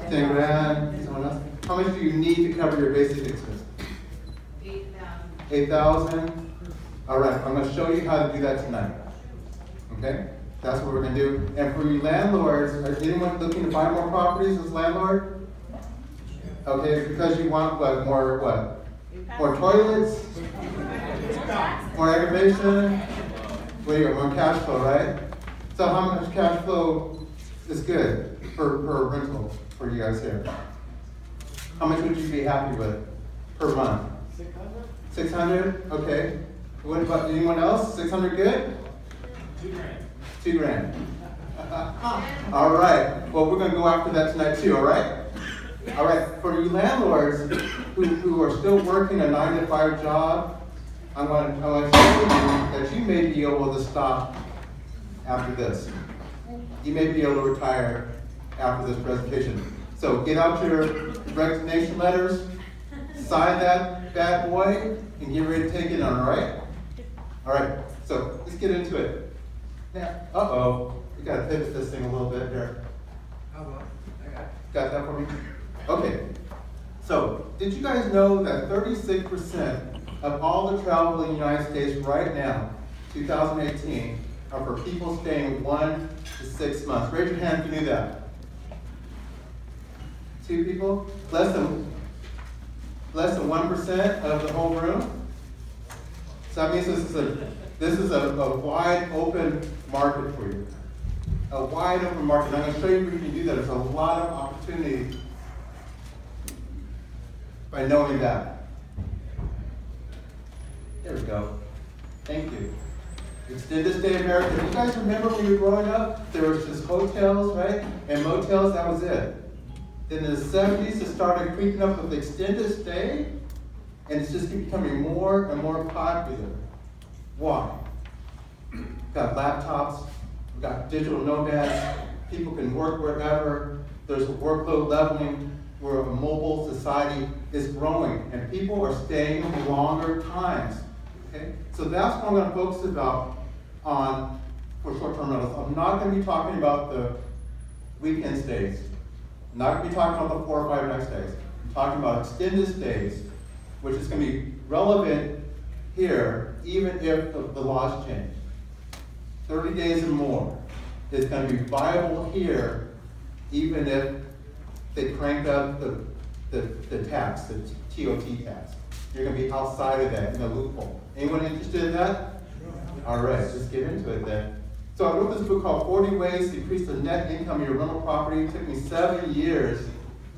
10 grand. Someone else? How much do you need to cover your basic expenses? 8,000. 8,000? All right, I'm going to show you how to do that tonight. Okay? That's what we're going to do. And for you landlords, is anyone looking to buy more properties as landlord? Okay, because you want what? More what? More toilets? More aggravation? Well, you got more cash flow, right? So how much cash flow is good per rental for you guys here? How much would you be happy with per month? 600? 600? Okay. What about anyone else? 600 good? 2 grand. 2 grand. All right. Well, we're going to go after that tonight too, all right? All right. For you landlords who are still working a 9-to-5 job, I want to show you that you may be able to stop after this. You may be able to retire after this presentation. So get out your resignation letters, sign that bad boy, and get ready to take it on, all right? All right, so let's get into it. Now, we got to pivot this thing a little bit here. How about? I got it. Got that for me? Okay. So, did you guys know that 36% of all the travel in the United States right now, 2018, are for people staying 1 to 6 months? Raise your hand if you knew that. 2 people? Less than 1% of the whole room? So that means this is a wide open market for you. A wide open market. I'm going to show you where you can do that. There's a lot of opportunity by knowing that. There we go. Thank you. Extended stay America. Do you guys remember when you were growing up? There was just hotels, right? And motels, that was it. Then in the 70s, it started creeping up with extended stay, and it's just becoming more and more popular. Why? We've got laptops, we've got digital nomads, people can work wherever, there's a workload leveling, where a mobile society is growing, and people are staying longer times. Okay? So that's what I'm going to focus about for short-term rentals. I'm not going to be talking about the weekend stays. I'm not going to be talking about the 4 or 5 night stays. I'm talking about extended stays, which is going to be relevant here, even if the laws change. 30 days or more is going to be viable here, even if they crank up the tax, the TOT tax. You're going to be outside of that in the loophole. Anyone interested in that? All right, let's get into it then. So I wrote this book called 40 Ways to Increase the Net Income of Your Rental Property. It took me 7 years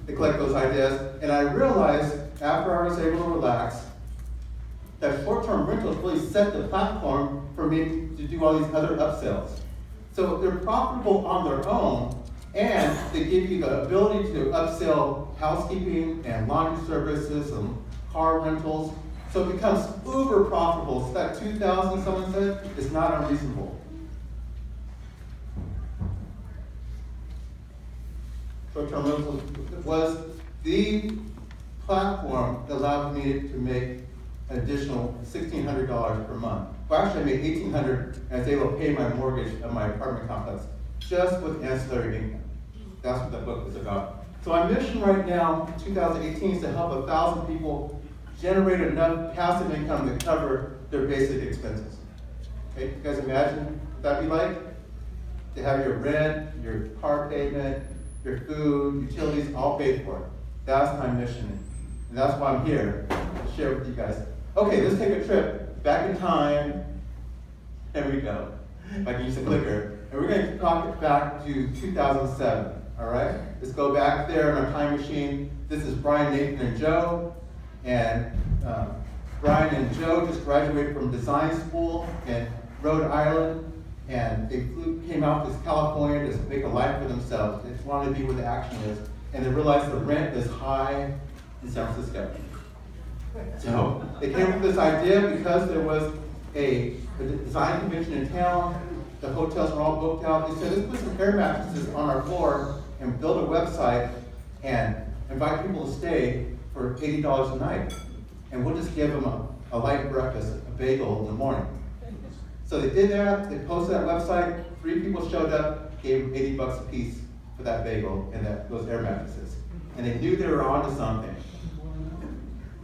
to collect those ideas. And I realized after I was able to relax that short-term rentals really set the platform for me to do all these other upsells. So they're profitable on their own, and they give you the ability to upsell housekeeping and laundry services and car rentals. So it becomes uber profitable. So that $2,000 someone said is not unreasonable. Short-term rentals was the platform that allowed me to make an additional $1,600 per month. Well, actually, I made $1,800 and I was able to pay my mortgage of my apartment complex just with ancillary income. That's what the book is about. So my mission right now, 2018, is to help 1,000 people generate enough passive income to cover their basic expenses. Okay, you guys imagine what that'd be like? To have your rent, your car payment, your food, utilities, all paid for. That's my mission. And that's why I'm here to share with you guys. Okay, let's take a trip back in time. There we go. If I can use a clicker. And we're going to talk back to 2007. All right? Let's go back there in our time machine. This is Brian, Nathan, and Joe. And Brian and Joe just graduated from design school in Rhode Island. And they came out to California to make a life for themselves. They just wanted to be where the action is. And they realized the rent is high in San Francisco. So they came up with this idea because there was a design convention in town. The hotels were all booked out. They said, let's put some air mattresses on our floor and build a website and invite people to stay for $80 a night. And we'll just give them a light breakfast, a bagel in the morning. So they did that. They posted that website. 3 people showed up, gave them $80 a piece for that bagel and those air mattresses. And they knew they were onto something.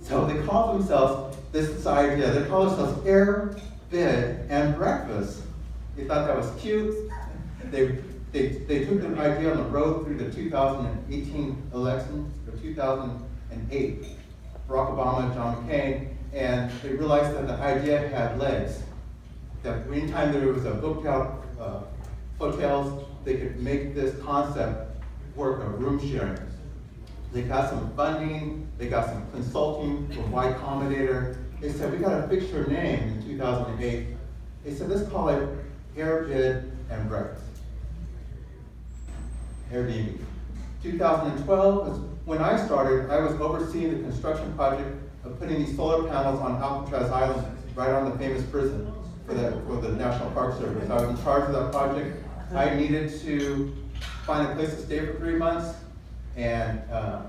So they called themselves, this idea, they called themselves Air, Bed, and Breakfast. They thought that was cute. They took the idea on the road through the 2018 elections, or 2008, Barack Obama and John McCain, and they realized that the idea had legs. That anytime there was a booked out hotels, they could make this concept work of room sharing. They got some funding, they got some consulting from Y Combinator. They said, we got to fix your name in 2008. They said, let's call it Air, Bed, and Breakfast. Airbnb. 2012 was when I started. I was overseeing the construction project of putting these solar panels on Alcatraz Island, right on the famous prison for the National Park Service. I was in charge of that project. I needed to find a place to stay for 3 months, and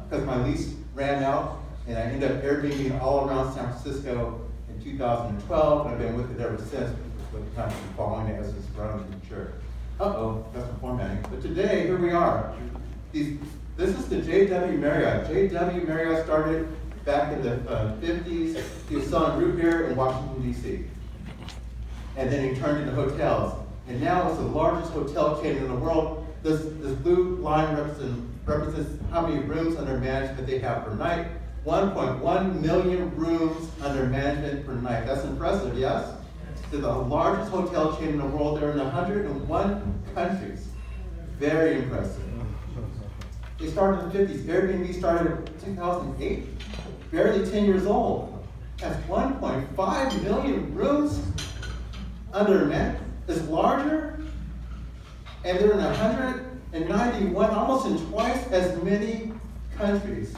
because my lease ran out, and I ended up Airbnb all around San Francisco in 2012, and I've been with it ever since, with kind of following it as it's grown and matured. Uh-oh, that's the formatting. But today, here we are. This is the J.W. Marriott. J.W. Marriott started back in the 50s. He was selling root beer in Washington, D.C. And then he turned into hotels. And now it's the largest hotel chain in the world. This blue line represents how many rooms under management they have per night. 1.1 million rooms under management per night. That's impressive, yes? They're the largest hotel chain in the world. They're in 101 countries. Very impressive. They started in the 50s. Airbnb started in 2008. Barely 10 years old. Has 1.5 million rooms under management. It's larger. And they're in 191, almost in twice as many countries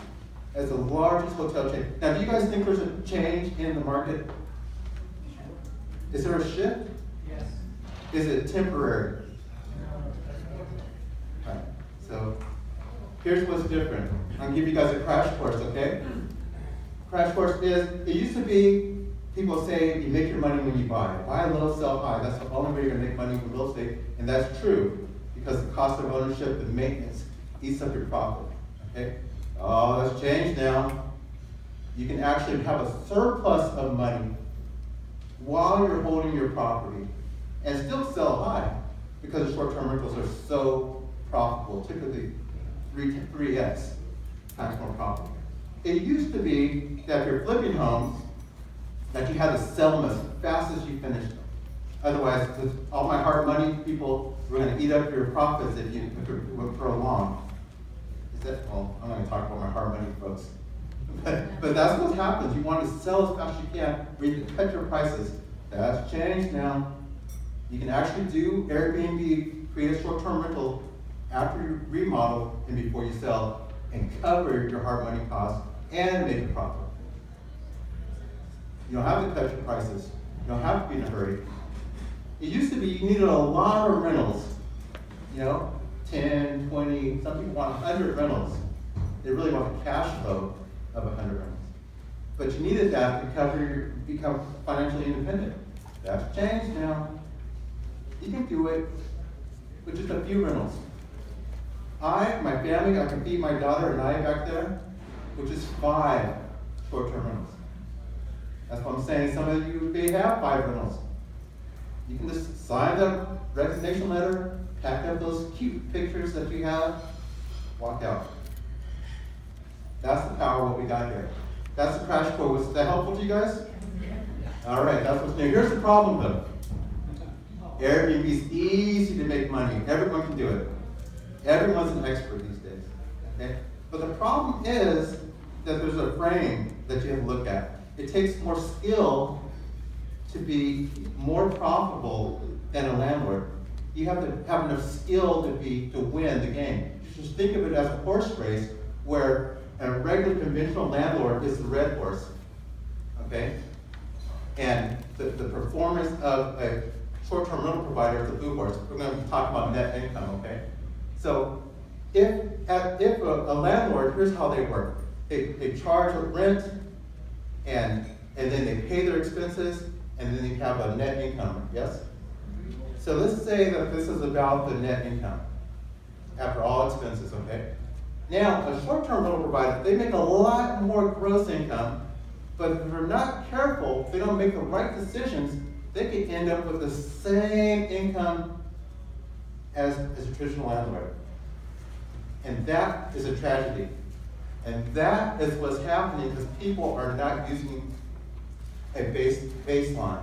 as the largest hotel chain. Now, do you guys think there's a change in the market? Is there a shift? Yes. Is it temporary? All right, so here's what's different. I'm gonna give you guys a crash course, okay? Crash course is, it used to be, people say you make your money when you buy. Buy low, sell high. That's the only way you're gonna make money from real estate, and that's true, because the cost of ownership and maintenance eats up your profit, okay? Oh, that's changed now. You can actually have a surplus of money while you're holding your property and still sell high, because the short-term rentals are so profitable, typically 3x times more profitable. It used to be that if you're flipping homes, that you had to sell them as fast as you finished them. Otherwise, with all my hard money, people were going to eat up your profits if you prolong. Well, I'm not going to talk about my hard money folks. But that's what happens. You want to sell as fast as you can, where you can cut your prices. That's changed now. You can actually do Airbnb, create a short-term rental after you remodel and before you sell, and cover your hard money costs and make a profit. You don't have to cut your prices. You don't have to be in a hurry. It used to be you needed a lot of rentals. 10, 20, some people want 100 rentals. They really want the cash flow of 100 rentals. But you needed that to become financially independent. That's changed now. You can do it with just a few rentals. My family, I can feed my daughter and I back there, which is 5 short-term rentals. That's what I'm saying. Some of you may have 5 rentals. You can just sign the resignation letter, pack up those cute pictures that you have, walk out. That's the power of what we got here. That's the crash course. Was that helpful to you guys? All right, that's what's new. Here's the problem though. Airbnb is easy to make money. Everyone can do it. Everyone's an expert these days. Okay? But the problem is that there's a frame that you have to look at. It takes more skill to be more profitable than a landlord. You have to have enough skill to win the game. Just think of it as a horse race where a regular conventional landlord is the red horse, okay? And the performance of a short-term rental provider is the blue horse. We're going to talk about net income, okay? So if a landlord, here's how they work. They charge a rent, and then they pay their expenses, and then they have a net income, yes? So let's say that this is about the net income. after all expenses, okay? Now, a short-term rental provider, they make a lot more gross income, but if they're not careful, if they don't make the right decisions, they could end up with the same income as a traditional landlord. And that is a tragedy. And that is what's happening because people are not using a baseline.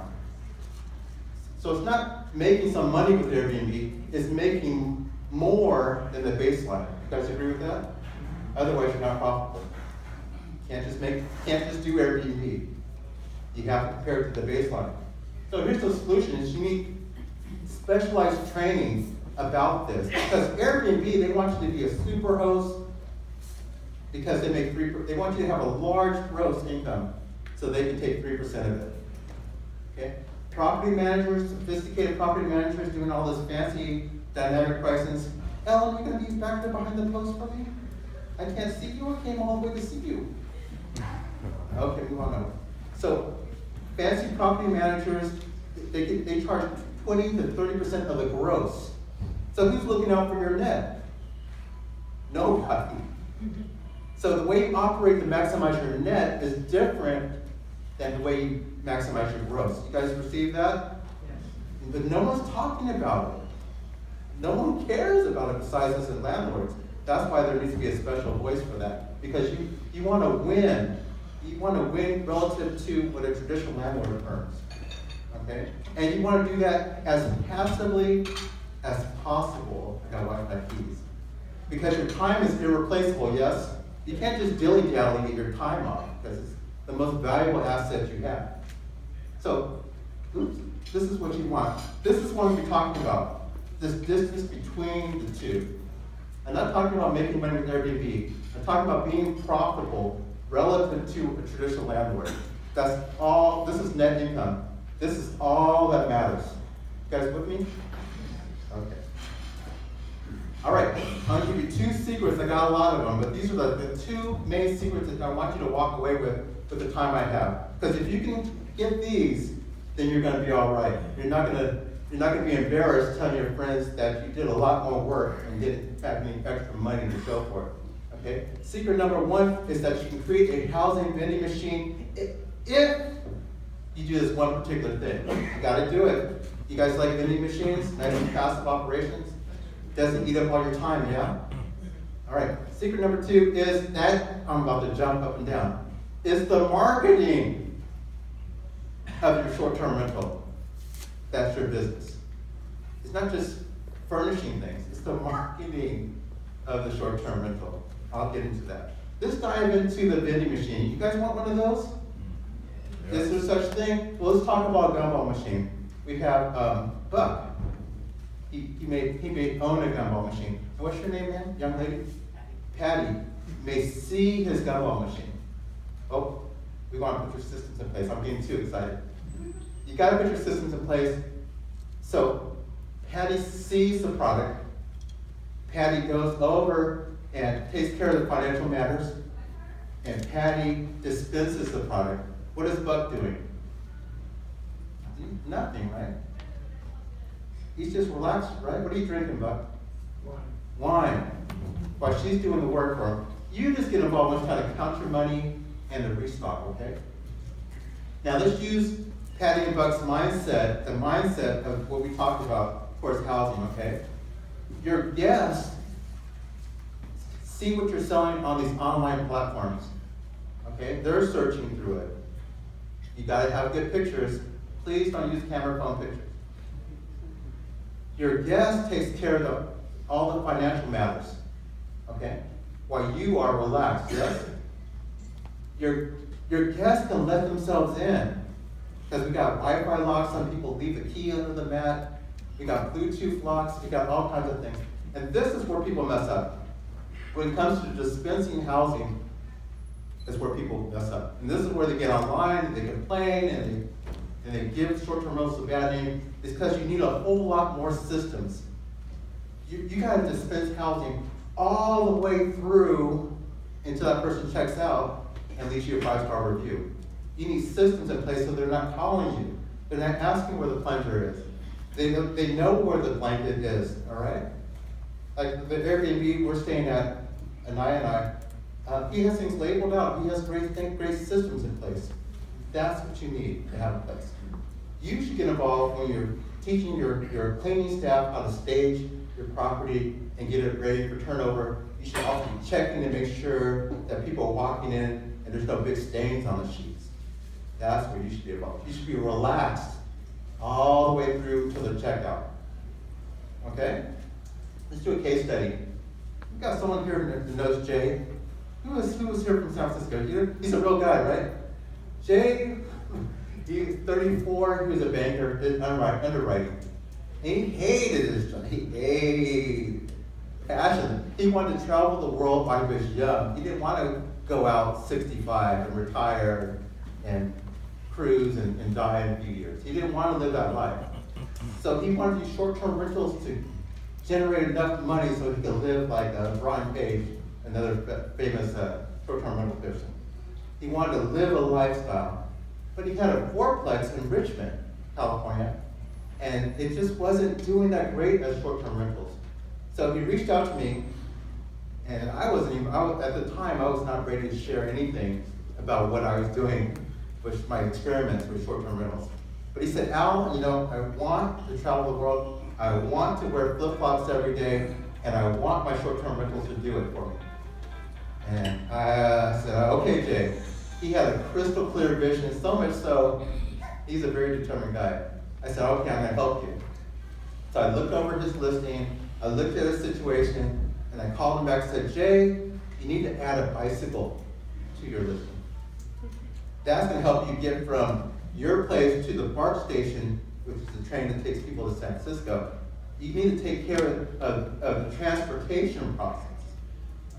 So it's not making some money with Airbnb, it's making more than the baseline. You guys agree with that? Otherwise, you're not profitable. Can't just do Airbnb. You have to compare it to the baseline. So here's the solution: is you need specialized training about this. Because Airbnb, they want you to be a super host because they want you to have a large gross income so they can take 3% of it. Okay? Property managers, sophisticated property managers doing all this fancy dynamic pricing. Ellen, you gonna be back there behind the post for me? I can't see you. I came all the way to see you. Okay, move on over. So, fancy property managers, they charge 20 to 30% of the gross. So who's looking out for your net? Nobody. So the way you operate to maximize your net is different than the way you maximize your gross. You guys perceive that? Yes. But no one's talking about it. No one cares about it besides us and landlords. That's why there needs to be a special voice for that. Because you want to win. You want to win relative to what a traditional landlord earns. Okay? And you want to do that as passively as possible. I gotta watch my keys. Because your time is irreplaceable, yes? You can't just dilly-dally and get your time off because it's the most valuable asset you have. So, this is what you want. This is what we're talking about. This distance between the two. I'm not talking about making money with Airbnb. I'm talking about being profitable relative to a traditional landlord. That's all. This is net income. This is all that matters. You guys with me? Okay. All right, I'm going to give you 2 secrets. I got a lot of them, but these are the 2 main secrets that I want you to walk away with the time I have. Because if you can get these, then you're going to be all right. You're not going to be embarrassed telling your friends that you did a lot more work and didn't have any extra money to show for it. Okay. Secret number 1 is that you can create a housing vending machine if you do this one particular thing. You got to do it. You guys like vending machines? Nice and passive operations? Doesn't eat up all your time, yeah? All right, secret number 2 is that, I'm about to jump up and down, is the marketing of your short-term rental. That's your business. It's not just furnishing things, it's the marketing of the short-term rental. I'll get into that. Let's dive into the vending machine. You guys want one of those? Yes. Is there such thing? Well, let's talk about a gumball machine. We have Buck. He may own a gumball machine. What's your name, man? Young lady? Patty may see his gumball machine. Oh, we want to put your systems in place. I'm getting too excited. You got to put your systems in place. So Patty sees the product. Patty goes over and takes care of the financial matters. And Patty dispenses the product. What is Buck doing? Nothing, right? He's just relaxed, right? What are you drinking, Buck? Wine. While she's doing the work for him, you just get involved with trying to count your money and the restock, okay? Now let's use Patty and Buck's mindset, the mindset of what we talked about towards housing, okay? Your guests see what you're selling on these online platforms, okay? They're searching through it. You gotta have good pictures. Please don't use camera phone pictures. Your guest takes care of all the financial matters, okay? While you are relaxed, yes? Your guests can let themselves in because we got Wi-Fi locks. Some people leave the key under the mat. We got Bluetooth locks. We got all kinds of things. And this is where people mess up. When it comes to dispensing housing, is where people mess up. And this is where they get online, and they complain, and they give short-term rentals a bad name. It's because you need a whole lot more systems. You got to dispense housing all the way through until that person checks out and leaves you a 5-star review. You need systems in place so they're not calling you. They're not asking where the plunger is. They know where the blanket is, all right? like the Airbnb we're staying at, Anaya and I, he has things labeled out. He has great systems in place. That's what you need to have in place. You should get involved when you're teaching your cleaning staff how to stage your property and get it ready for turnover. You should also be checking to make sure that people are walking in and there's no big stains on the sheets. That's where you should be involved. You should be relaxed all the way through to the checkout. Okay? Let's do a case study. We've got someone here that knows Jay. Who was here from San Francisco? He's a real guy, right? Jay, he's 34, he was a banker, did underwriting. He hated his job. He hated passion. He wanted to travel the world while he was young. He didn't want to go out 65 and retire and cruise and die in a few years. He didn't want to live that life. So he wanted to use short-term rentals to generate enough money so he could live like Brian Page, another famous short-term rental person. He wanted to live a lifestyle, but he had a fourplex in Richmond, California, and it just wasn't doing that great as short-term rentals. So he reached out to me, and at the time, I was not ready to share anything about what I was doing with my experiments with short-term rentals. But he said, Al, I want to travel the world. I want to wear flip-flops every day, and I want my short-term rentals to do it for me. And I said, okay, Jay. He had a crystal clear vision, so much so, he's a very determined guy. I said, okay, I'm gonna help you. So I looked over his listing, I looked at his situation, and I called him back and said, Jay, you need to add a bicycle to your listing. That's gonna help you get from your place to the BART station, which is the train that takes people to San Francisco. You need to take care of the transportation process,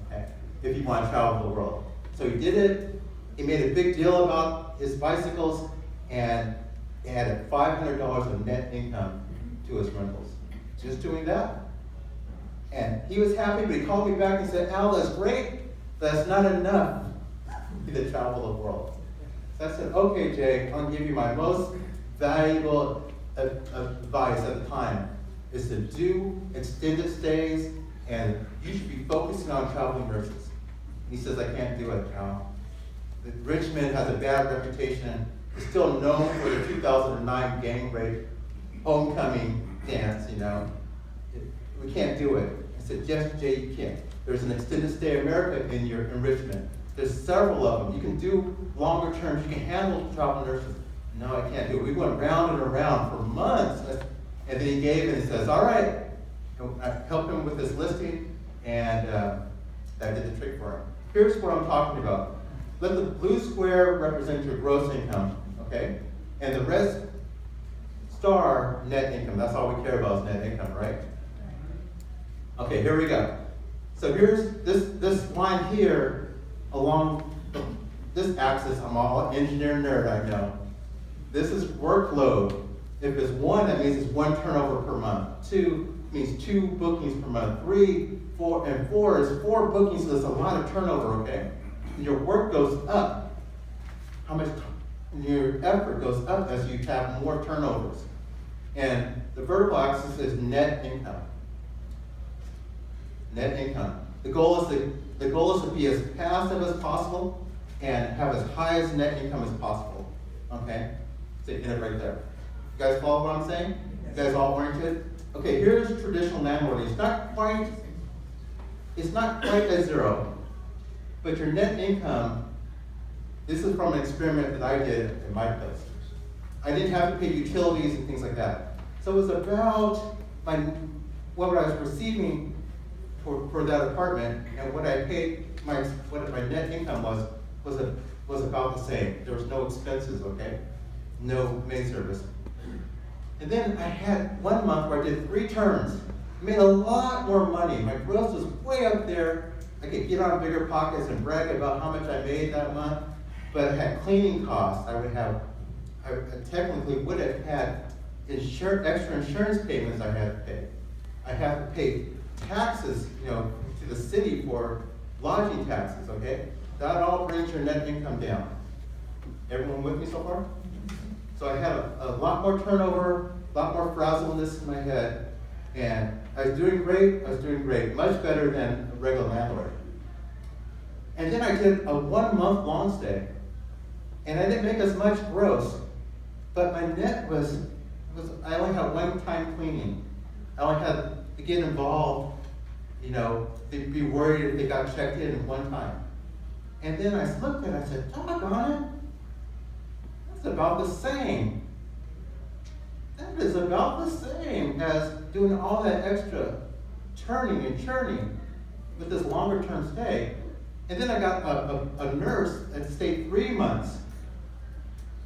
okay, if you want to travel the world. So he did it. He made a big deal about his bicycles and added $500 of net income to his rentals. Just doing that. And he was happy, but he called me back and said, Al, that's great, but that's not enough to travel the world. So I said, okay, Jay, I'm gonna give you my most valuable advice at the time, is to do extended stays, and you should be focusing on traveling nurses. He says, I can't do it, Al. Richmond has a bad reputation. It's still known for the 2009 gang rape homecoming dance, We can't do it. I said, yes, Jay, you can't. There's an extended stay America in Richmond. There's several of them. You can do longer terms. You can handle travel nurses. No, I can't do it. We went round and around for months. And then he gave it and he says, all right. I helped him with this listing, and I did the trick for him. Here's what I'm talking about. Let the blue square represent your gross income, okay? And the red star, net income. That's all we care about is net income, right? Okay, here we go. So here's this line here along this axis. I'm all engineer nerd, I know. This is workload. If it's 1, that means it's 1 turnover per month. 2 means 2 bookings per month. 3, 4, and 4 is 4 bookings, so there's a lot of turnover, okay? Your work goes up. Your effort goes up as you have more turnovers. And the vertical axis is net income. Net income. The goal is to be as passive as possible and have as high as net income as possible. Okay? So you get it right there. You guys follow what I'm saying? You guys all oriented? Okay, here's traditional landlording. It's not quite at 0. But your net income, this is from an experiment that I did in my place. I didn't have to pay utilities and things like that. So it was about what I was receiving for that apartment, and what I paid, what my net income was about the same. There was no expenses, okay? No maid service. And then I had 1 month where I did 3 turns. I made a lot more money. My gross was way up there. I could get on bigger pockets and brag about how much I made that month, but I had cleaning costs. I technically would have had extra insurance payments I had to pay. I have to pay taxes, to the city for lodging taxes, okay? That all brings your net income down. Everyone with me so far? So I had a lot more turnover, a lot more frazzleness in my head, and I was doing great, much better than a regular landlord. And then I did a 1 month long stay. And I didn't make as much gross, but my net was I only had one time cleaning. I only had to get involved, be worried if they got checked in one time. And then I looked at it, I said, doggone it, that's about the same. That is about the same as doing all that extra turning and churning with this longer term stay. And then I got a nurse that stayed 3 months.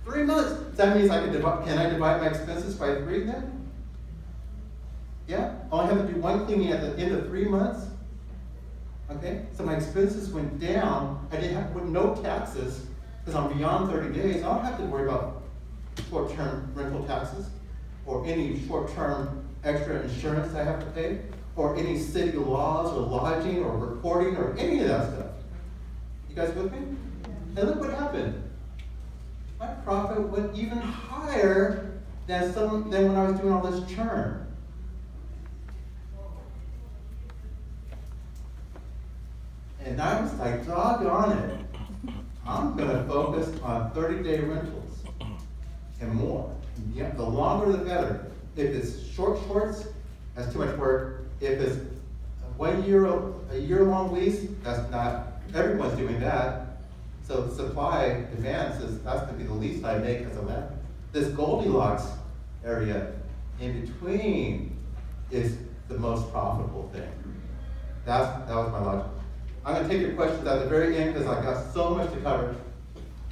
3 months. That means can I divide my expenses by 3 then? Yeah? I only have to do one cleaning at the end of 3 months. Okay? So my expenses went down. I didn't have with no taxes because I'm beyond 30 days. I don't have to worry about short-term rental taxes or any short-term extra insurance I have to pay or any city laws or lodging or reporting or any of that stuff. You guys with me? And look what happened. My profit went even higher than when I was doing all this churn. And I was like, doggone it. I'm going to focus on 30-day rentals and more. Yeah, the longer the better. If it's shorts, that's too much work. If it's a year-long lease, that's not, everyone's doing that. So supply demand says that's going to be the least I make as a landlord. This Goldilocks area in between is the most profitable thing. That was my logic. I'm going to take your questions at the very end because I got so much to cover.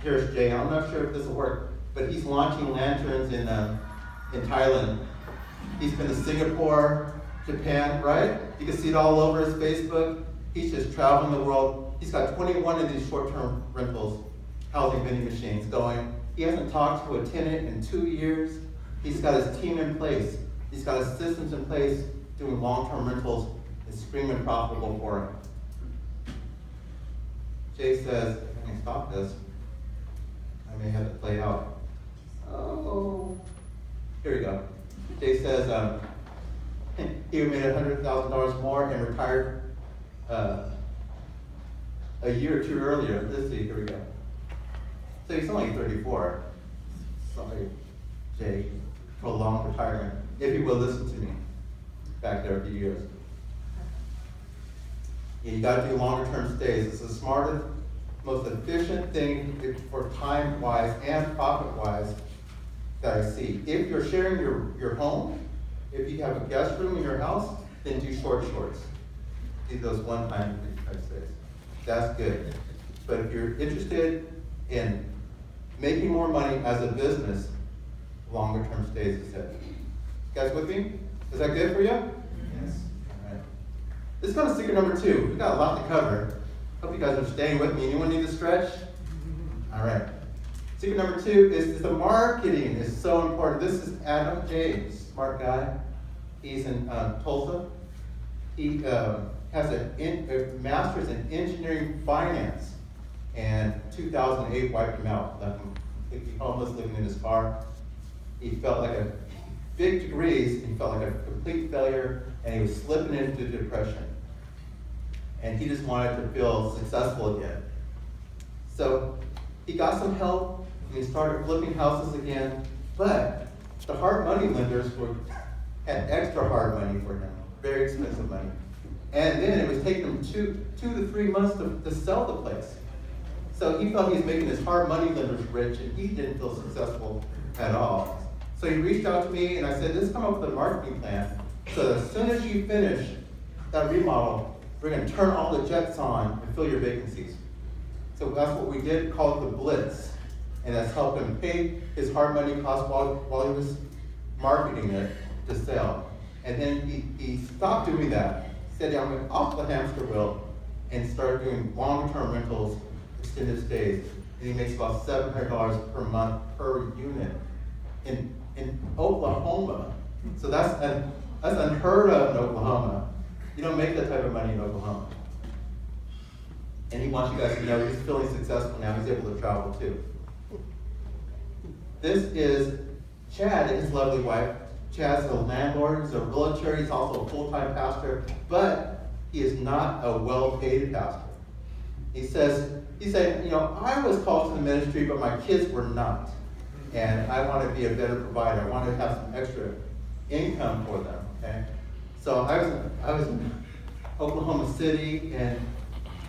Here's Jay. I'm not sure if this will work, but he's launching lanterns in Thailand. He's been to Singapore, Japan, right? You can see it all over his Facebook. He's just traveling the world. He's got 21 of these short-term rentals, housing vending machines going. He hasn't talked to a tenant in 2 years. He's got his team in place. He's got his systems in place doing long-term rentals. It's screaming profitable for him. Jay says, I can stop this. I may have to play out. Oh, here we go. Jay says he made $100,000 more and retired a year or two earlier. Let's see, here we go. So he's only 34. Sorry, Jay, prolonged retirement. If you will listen to me, back there a few years. Yeah, you got to do longer term stays. It's the smartest, most efficient thing for time-wise and profit-wise that I see. If you're sharing your home, if you have a guest room in your house, then do shorts. Do those one-time type stays. That's good. But if you're interested in making more money as a business, longer term stays is it. You guys with me? Is that good for you? Yes. All right. This is kind of secret number 2. We've got a lot to cover. Hope you guys are staying with me. Anyone need to stretch? All right. Secret number 2 is the marketing is so important. This is Adam James, smart guy. He's in Tulsa. He has a master's in engineering finance, and 2008 wiped him out, left him completely homeless, living in his car. He felt like big degrees, he felt like a complete failure, and he was slipping into depression. And he just wanted to feel successful again. So he got some help, and he started flipping houses again, but the hard money lenders had extra hard money for him, very expensive money. And then it was taking him 2 to 3 months to sell the place. So he felt he was making his hard money lenders rich, and he didn't feel successful at all. So he reached out to me, and I said, let's come up with a marketing plan. So as soon as you finish that remodel, we're going to turn all the jets on and fill your vacancies. So that's what we did, call it the Blitz. And that's helped him pay his hard money costs while he was marketing it to sell. And then he stopped doing that. He said, I'm going off the hamster wheel and start doing longer-term rentals, extended stays. And he makes about $700 per month per unit in Oklahoma. So that's unheard of in Oklahoma. You don't make that type of money in Oklahoma. And he wants you guys to know he's feeling successful now. He's able to travel too. This is Chad and his lovely wife, Chad's a landlord, he's a realtor, he's also a full-time pastor, but he is not a well-paid pastor. He said, I was called to the ministry, but my kids were not. And I want to be a better provider. I want to have some extra income for them, okay? So I was in Oklahoma City, and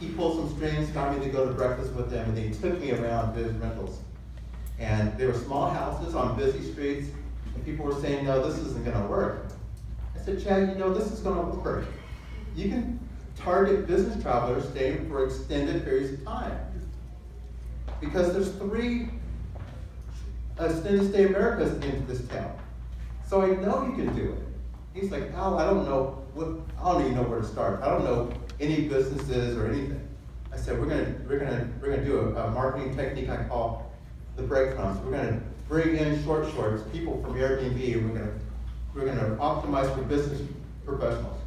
he pulled some strings, got me to go to breakfast with him, and he took me around his rentals. And they were small houses on busy streets, and people were saying, no, this isn't going to work. I said, Chad, this is going to work. You can target business travelers staying for extended periods of time. Because there's 3 extended stay Americas in this town. So I know you can do it. He's like, Al, I don't even know where to start. I don't know any businesses or anything. I said, we're gonna do a marketing technique I call the breadcrumbs. We're gonna bring in shorts, people from Airbnb, and we're gonna optimize for business professionals.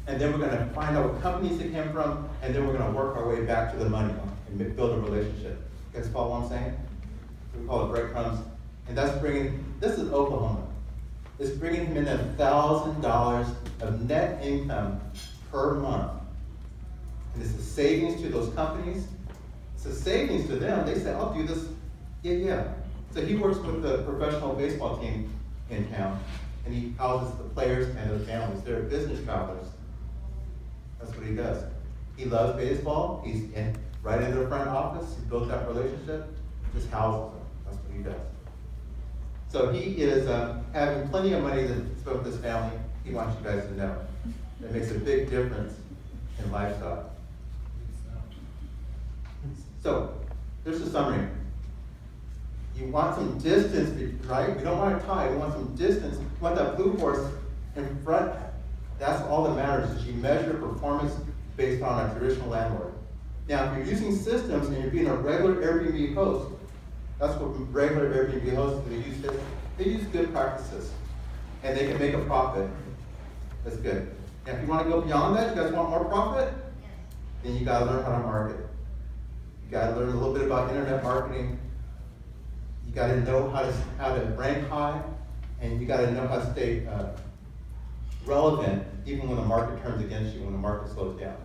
And then we're gonna find out what companies they came from, and then we're gonna work our way back to the money and build a relationship. You guys follow what I'm saying? We call it breadcrumbs. And this is Oklahoma. It's bringing him in $1,000 of net income per month. And it's a savings to those companies. It's a savings to them. They say, I'll do this. Yeah. So he works with the professional baseball team in town, and he houses the players and their families. They're business travelers. That's what he does. He loves baseball. He's right in their front office. He built that relationship. Just houses them. That's what he does. So he is having plenty of money to spend with his family. He wants you guys to know. It makes a big difference in lifestyle. So, there's a summary. You want some distance, right? We don't want a tie. We want some distance. We want that blue horse in front. That's all that matters, is you measure performance based on a traditional landlord. Now, if you're using systems and you're being a regular Airbnb host, that's what regular Airbnb hosts do. They use good practices, and they can make a profit. That's good. Now, if you want to go beyond that, you guys want more profit? Then you got to learn how to market. You got to learn a little bit about internet marketing. You got to know how to rank high, and you got to know how to stay relevant even when the market turns against you, when the market slows down.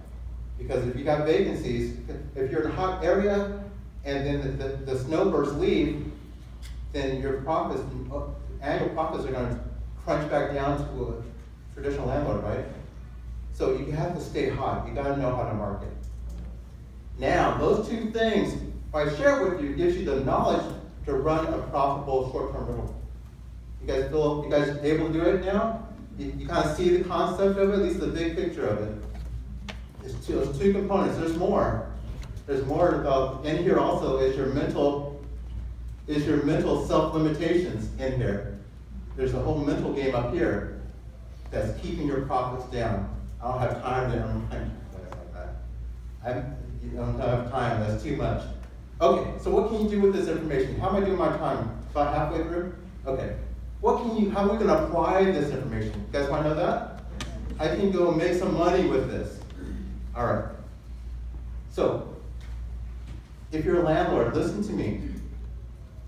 Because if you got vacancies, if you're in a hot area, and then the snowbirds leave, then your profits, annual profits are going to crunch back down to a traditional landlord, right? So you have to stay hot. You got to know how to market. Now, those 2 things, if I share with you, gives you the knowledge to run a profitable short-term rental. You guys able to do it now? You kind of see the concept of it, at least the big picture of it. There's 2 components. There's more. There's more about in here also is your mental self-limitations in here. There's a whole mental game up here that's keeping your profits down. I don't have time to unwind like that. I don't have time, that's too much. Okay, so what can you do with this information? How am I doing my time? About halfway through? Okay. How are we going to apply this information? You guys want to know that? I can go make some money with this. All right. So, if you're a landlord, listen to me.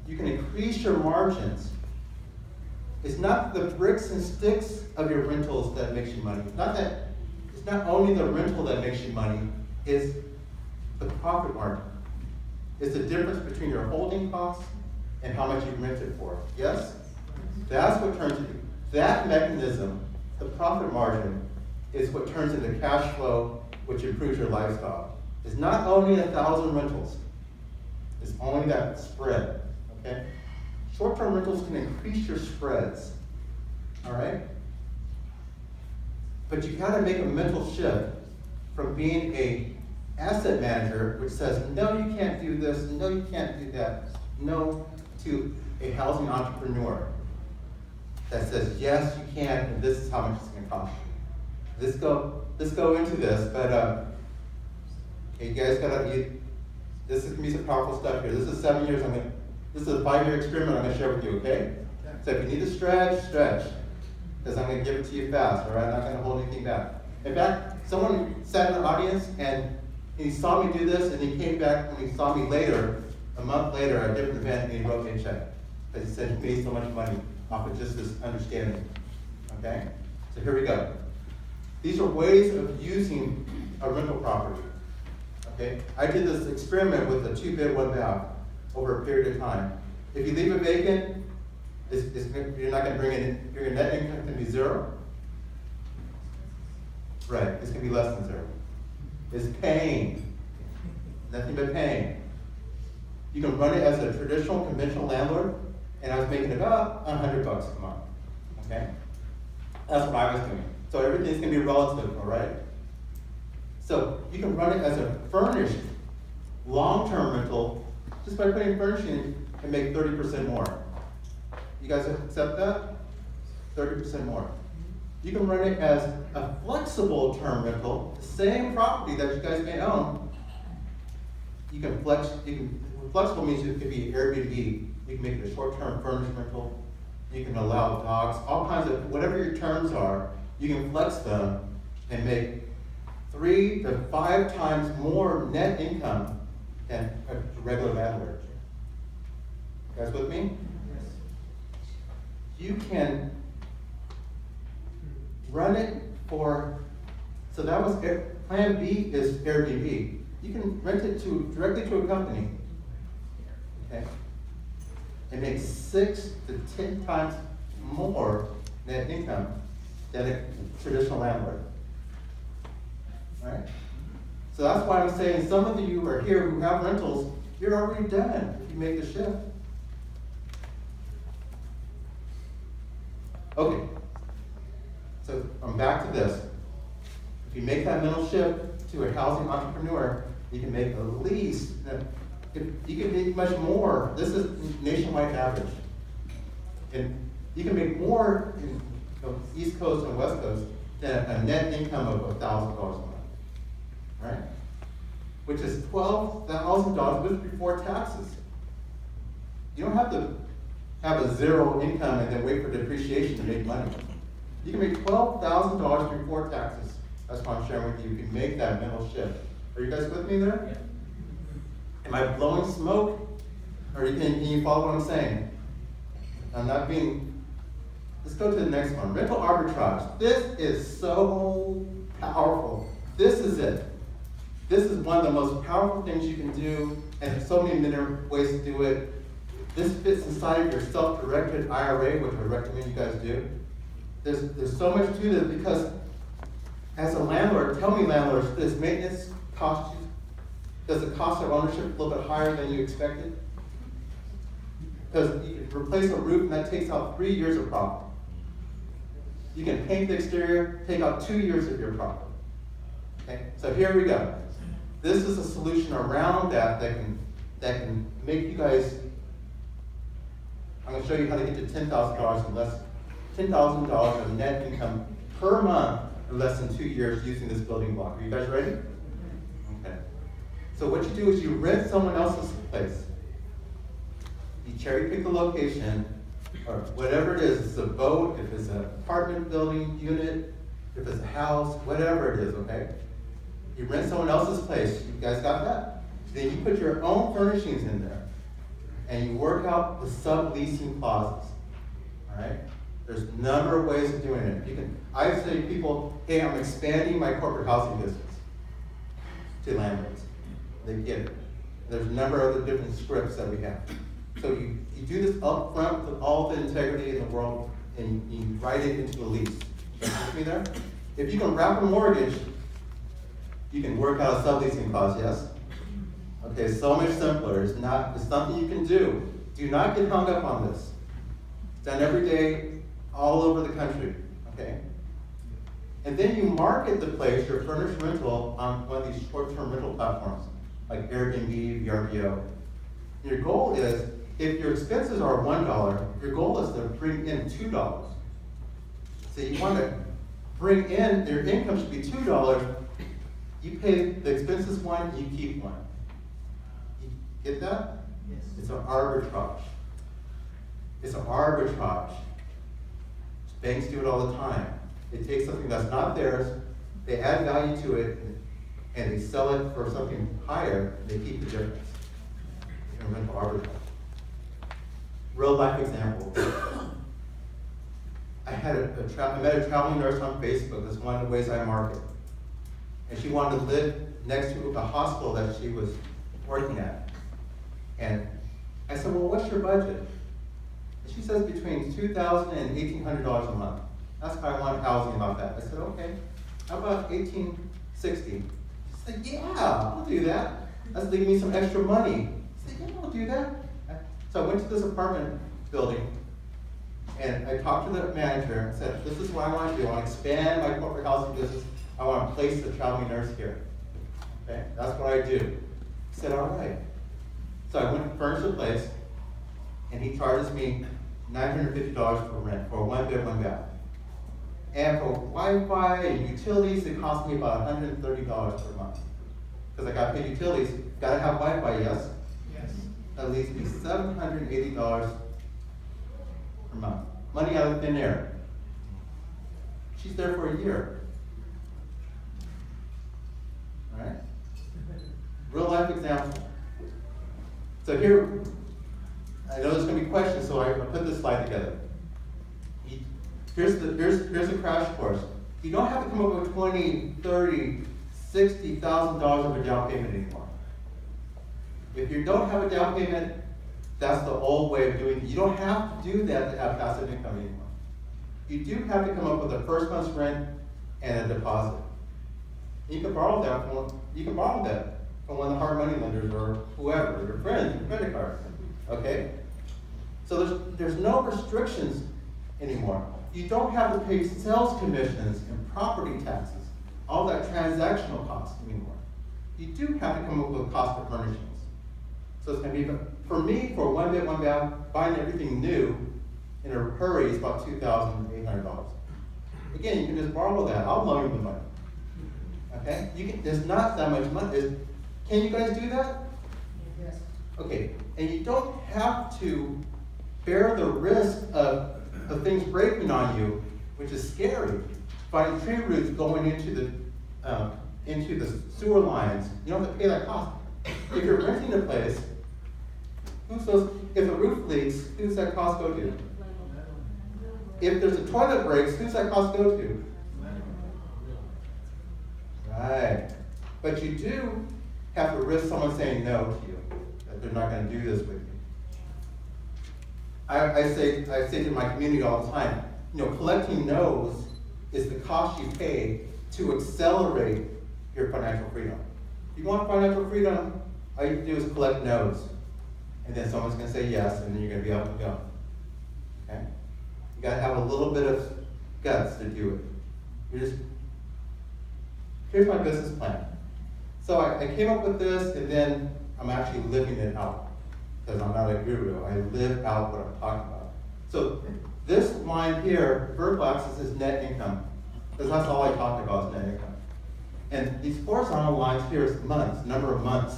You can increase your margins. It's not the bricks and sticks of your rentals that makes you money. It's not only the rental that makes you money, it's the profit margin. It's the difference between your holding costs and how much you rent it for. Yes? That's what turns it. That mechanism, the profit margin, is what turns into cash flow, which improves your lifestyle. It's not only 1,000 rentals. It's only that spread, okay? Short-term rentals can increase your spreads, all right? But you gotta make a mental shift from being a asset manager, which says, no, you can't do this, no, you can't do that, no, to a housing entrepreneur that says, yes, you can, and this is how much it's gonna cost you. Let's go into this, but you guys this is gonna be some powerful stuff here. This is 7 years, this is a 5-year experiment I'm gonna share with you, okay? So if you need to stretch, because I'm gonna give it to you fast, all right? I'm not gonna hold anything back. In fact, someone sat in the audience and he saw me do this, and he came back when he saw me later, a month later, at a different event, and he wrote me a check. Because he said he made so much money off of just this understanding, okay? So here we go. These are ways of using a rental property, okay? I did this experiment with a 2-bed, 1-bath over a period of time. If you leave it vacant, you're not gonna bring it in, your net income can be 0. Right, it's gonna be less than 0. It's pain, nothing but pain. You can run it as a traditional, conventional landlord, and I was making about $100 a month, okay? That's what I was doing. So everything's gonna be relative, all right? So you can run it as a furnished, long-term rental, just by putting furnishing and make 30% more. You guys accept that? 30% more. You can run it as a flexible term rental, the same property that you guys may own. You can flexible means it could be Airbnb. You can make it a short-term furnished rental. You can allow dogs, all kinds of, whatever your terms are, you can flex them and make 3 to 5 times more net income than a regular landlord. You guys with me? Yes. You can run it for, so that was, plan B is Airbnb. You can rent it directly to a company, okay? And make 6 to 10 times more net income than a traditional landlord. All right? So that's why I'm saying some of you are here who have rentals, you're already done if you make the shift. Okay. So I'm back to this. If you make that mental shift to a housing entrepreneur, you can make at least, you can make much more. This is nationwide average. And you can make more in the East Coast and West Coast than a net income of $1,000 a month, right? Which is $12,000 with before taxes. You don't have to have a 0 income and then wait for depreciation to make money. You can make $12,000 before taxes. That's what I'm sharing with you. You can make that mental shift. Are you guys with me there? Yeah. Am I blowing smoke? Or can you follow what I'm saying? I'm not being, let's go to the next one. Rental arbitrage. This is so powerful. This is it. This is one of the most powerful things you can do, and there's so many different ways to do it. This fits inside of your self-directed IRA, which I recommend you guys do. There's so much to this because as a landlord, tell me landlords, does maintenance cost you? Does the cost of ownership a little bit higher than you expected? Because you can replace a roof and that takes out 3 years of profit. You can paint the exterior, take out 2 years of your profit. Okay, so here we go. This is a solution around that can make you guys, I'm going to show you how to get to $10,000 in less, $10,000 of net income per month in less than 2 years using this building block. Are you guys ready? Okay. So what you do is you rent someone else's place. You cherry pick the location, or whatever it is. If it's a boat, if it's an apartment building unit, if it's a house, whatever it is, okay? You rent someone else's place. You guys got that? Then you put your own furnishings in there, and you work out the subleasing clauses. All right? There's a number of ways of doing it. You can. I say to people, "Hey, I'm expanding my corporate housing business." To landlords, they get it. There's a number of other different scripts that we have. So you do this up front with all the integrity in the world, and you write it into the lease. You with me there? If you can wrap a mortgage, you can work out a subleasing clause, yes? Okay, so much simpler. It's something you can do. Do not get hung up on this. It's done every day, all over the country, okay? And then you market the place, your furnished rental, on one of these short-term rental platforms, like Airbnb, VRBO. Your goal is, if your expenses are $1, your goal is to bring in $2. So you want to bring in, your income should be $2. You pay the expenses one, you keep one. You get that? Yes. It's an arbitrage. It's an arbitrage. Banks do it all the time. They take something that's not theirs, they add value to it, and they sell it for something higher, and they keep the difference. In rental arbitrage. Real life example. I met a traveling nurse on Facebook. That's one of the ways I market. And she wanted to live next to a hospital that she was working at. And I said, well, what's your budget? And she says between $2,000 and $1,800 a month. That's why I want housing about that. I said, okay, how about $1,860? She said, yeah, I'll do that. That's leaving me some extra money. I said, yeah, I'll do that. So I went to this apartment building, and I talked to the manager and said, this is what I want to do. I want to expand my corporate housing business. I want to place a traveling nurse here. Okay, that's what I do. He said, all right. So I went and furnished the place, and he charges me $950 for rent for a 1-bed, 1-bath. And for Wi-Fi and utilities, it cost me about $130 per month. Because I got to pay utilities, got to have Wi-Fi, yes? Yes. That leaves me $780 per month. Money out of thin air. She's there for a year. All right? Real life example. So here, I know there's going to be questions, so I put this slide together. Here's a crash course. You don't have to come up with $20,000, $30,000, $60,000 of a down payment anymore. If you don't have a down payment, that's the old way of doing it. You don't have to do that to have passive income anymore. You do have to come up with a first month's rent and a deposit. You can borrow that from one of the hard money lenders or whoever, your friends, your credit card. Okay? So there's no restrictions anymore. You don't have to pay sales commissions and property taxes, all that transactional cost anymore. You do have to come up with a cost of furnishings. So it's going to be, for me, for a 1-bed, 1-bath, buying everything new in a hurry is about $2,800. Again, you can just borrow that. I'll loan you the money. Okay? There's not that much money. Can you guys do that? Yes. Okay, and you don't have to bear the risk of things breaking on you, which is scary. Finding tree roots going into the sewer lines, you don't have to pay that cost. If you're renting a place, if the roof leaks, who's that cost go to? If there's a toilet breaks, who's that cost go to? Right. But you do have to risk someone saying no to you, that they're not going to do this with you. I say to my community all the time, collecting no's is the cost you pay to accelerate your financial freedom. If you want financial freedom, all you do is collect no's. And then someone's going to say yes, and then you're going to be able to go. Okay? You got to have a little bit of guts to do it. Here's my business plan. So I came up with this, and then I'm actually living it out. Because I'm not a guru, I live out what I'm talking about. So this line here, vertical axis is net income. Because that's all I talk about is net income. And these horizontal lines here is months, number of months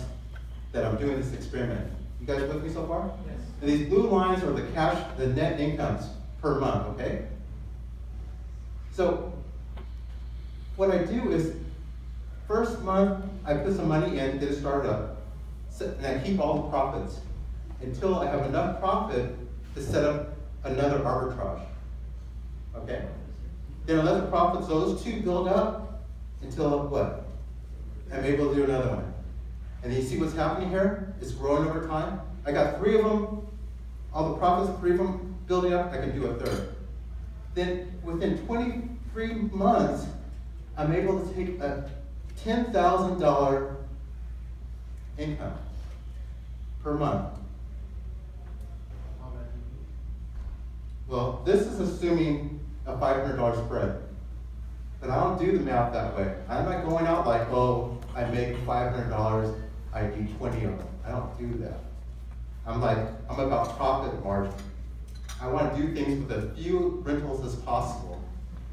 that I'm doing this experiment. You guys with me so far? Yes. And these blue lines are the net incomes per month, okay? So what I do is, first month, I put some money in, get it started up, and I keep all the profits until I have enough profit to set up another arbitrage, okay? Then I let the profits, those two build up until what? I'm able to do another one. And you see what's happening here? It's growing over time. I got 3 of them, all the profits of 3 of them building up, I can do a third. Then within 23 months, I'm able to take a $10,000 income per month. Well, this is assuming a $500 spread. But I don't do the math that way. I'm not going out like, oh, I make $500, I do 20 of them. I don't do that. I'm about profit margin. I want to do things with as few rentals as possible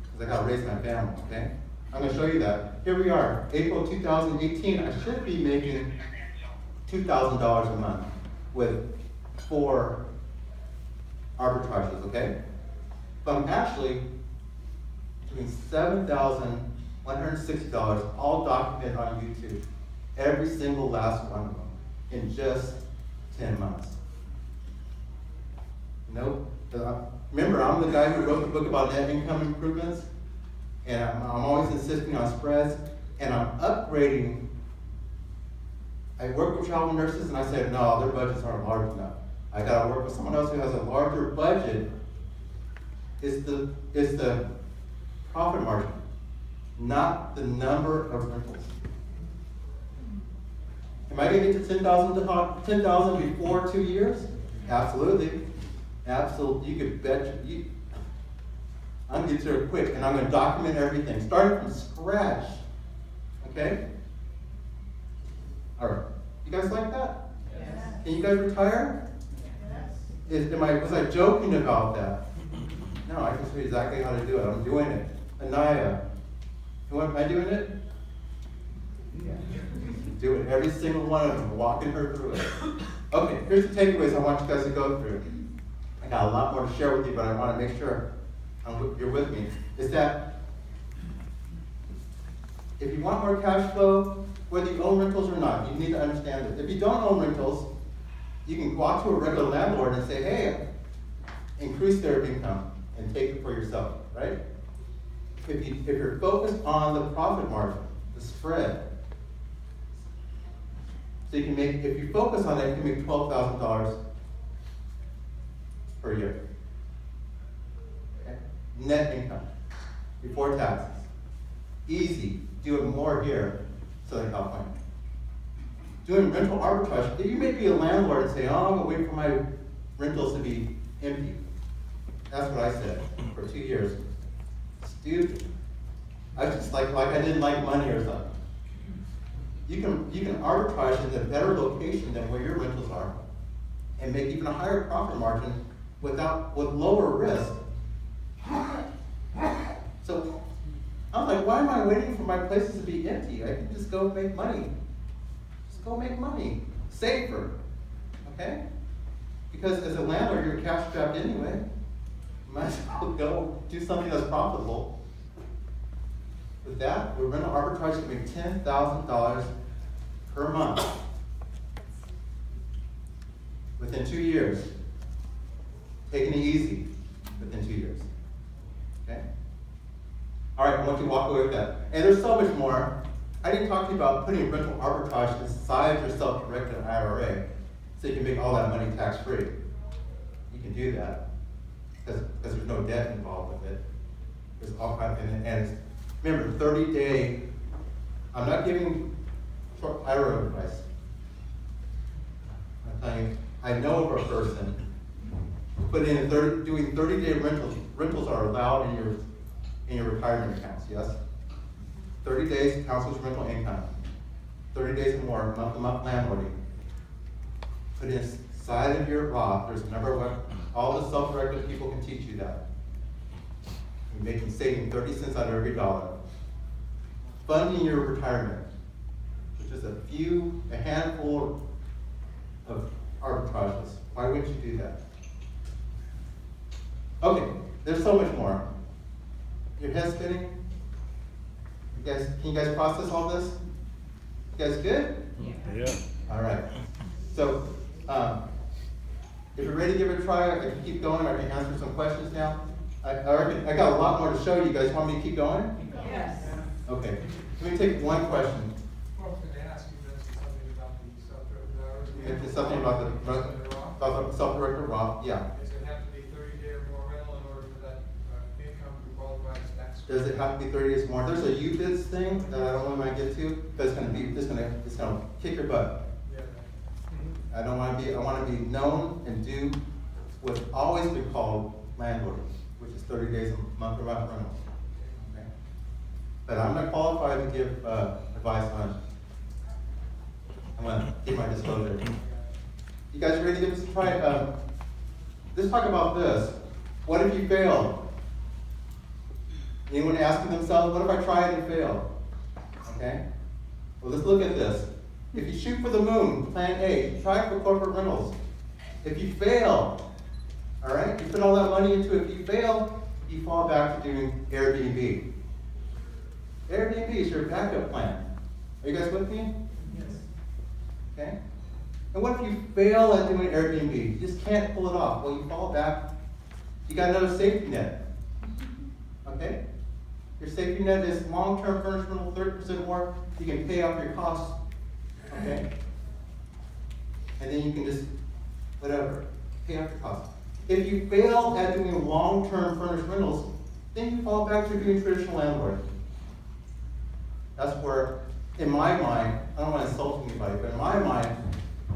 because I got to raise my family, okay? I'm going to show you that. Here we are, April 2018. I should be making $2,000 a month with 4 arbitrages, okay? But I'm actually doing $7,160, all documented on YouTube. Every single last one of them in just 10 months. Nope. Remember, I'm the guy who wrote the book about net income improvements, and I'm always insisting on spreads, and I'm upgrading. I work with travel nurses, and I said, no, their budgets aren't large enough. I gotta work with someone else who has a larger budget. Is the profit margin, not the number of rentals. Am I gonna get to 10,000 before 2 years? Absolutely. Absolutely. You could bet I'm gonna get to it quick, and I'm gonna document everything, starting from scratch. Okay? All right. You guys like that? Yes. Can you guys retire? Yes. Was I joking about that? No, I can show you exactly how to do it. I'm doing it. Anaya, am I doing it? Yeah. Do it. Every single one of them, walking her through it. Okay, here's the takeaways I want you guys to go through. I got a lot more to share with you, but I want to make sure you're with me. Is that if you want more cash flow, whether you own rentals or not, you need to understand this. If you don't own rentals, you can go out to a regular landlord and say, hey, increase their income and take it for yourself, right? If you're focused on the profit margin, the spread, so you can make, if you focus on that, you can make $12,000 per year. Okay? Net income, before taxes. Easy, do it more here, Southern California. Doing rental arbitrage, you may be a landlord and say, oh, I'm gonna wait for my rentals to be empty. That's what I said for 2 years. Stupid. I just like I didn't like money or something. You can arbitrage in a better location than where your rentals are, and make even a higher profit margin with lower risk. So I'm like, why am I waiting for my places to be empty? I can just go make money. Just go make money. Safer. Okay? Because as a landlord, you're cash strapped anyway. You might as well go do something that's profitable. With that, with rental arbitrage can make $10,000 per month within 2 years. Taking it easy within 2 years. Okay? All right, I want you to walk away with that. And there's so much more. I didn't talk to you about putting rental arbitrage inside your self-directed IRA so you can make all that money tax-free. You can do that because there's no debt involved with it. There's all kinds of, and it's, remember, 30-day, I'm not giving short IRA advice. I'm telling you, I know of a person who put in doing 30-day rentals. Rentals are allowed in your retirement accounts, yes? 30 days counts as rental income. 30 days or more, month-to-month landlording. Put inside of your Roth, there's a number of, all the self-directed people can teach you that. You're saving 30 cents out of every dollar. Funding your retirement, which is a handful of arbitrages. Why wouldn't you do that? Okay, there's so much more. Your head spinning? Can you guys process all this? You guys good? Yeah. All right. So, if you're ready to give it a try, I can keep going. I can answer some questions now. I got a lot more to show you. Guys want me to keep going? Yes. Okay. Let me take one question. I was going to ask you something about the self-directed hours. It's something about the self-directed Roth. Yeah. Does it have to be 30-day or more rental in order for that income to qualify as tax? Does it have to be 30 days more? There's a UBITS thing that I don't know when I get to, but it's gonna kick your butt. Yeah. I want to be known and do what's always been called landlording, which is 30 days a month or month rental. Okay? But I'm not qualified to give advice on. I'm gonna give my disclosure. You guys ready to give this a try? Let's talk about this. What if you fail? Anyone asking themselves, what if I try it and fail? Okay? Well, let's look at this. If you shoot for the moon, plan A, try for corporate rentals. If you fail, all right, you put all that money into it, if you fail, you fall back to doing Airbnb. Airbnb is your backup plan. Are you guys with me? Yes. Okay? And what if you fail at doing Airbnb? You just can't pull it off. Well, you fall back. You got another safety net. Okay? Your safety net is long-term furnished rental, 30% more. You can pay off your costs. Okay? And then you can just, whatever, pay off your costs. If you fail at doing long-term furnished rentals, then you fall back to doing traditional landlord. That's where, in my mind, I don't want to insult anybody, but in my mind,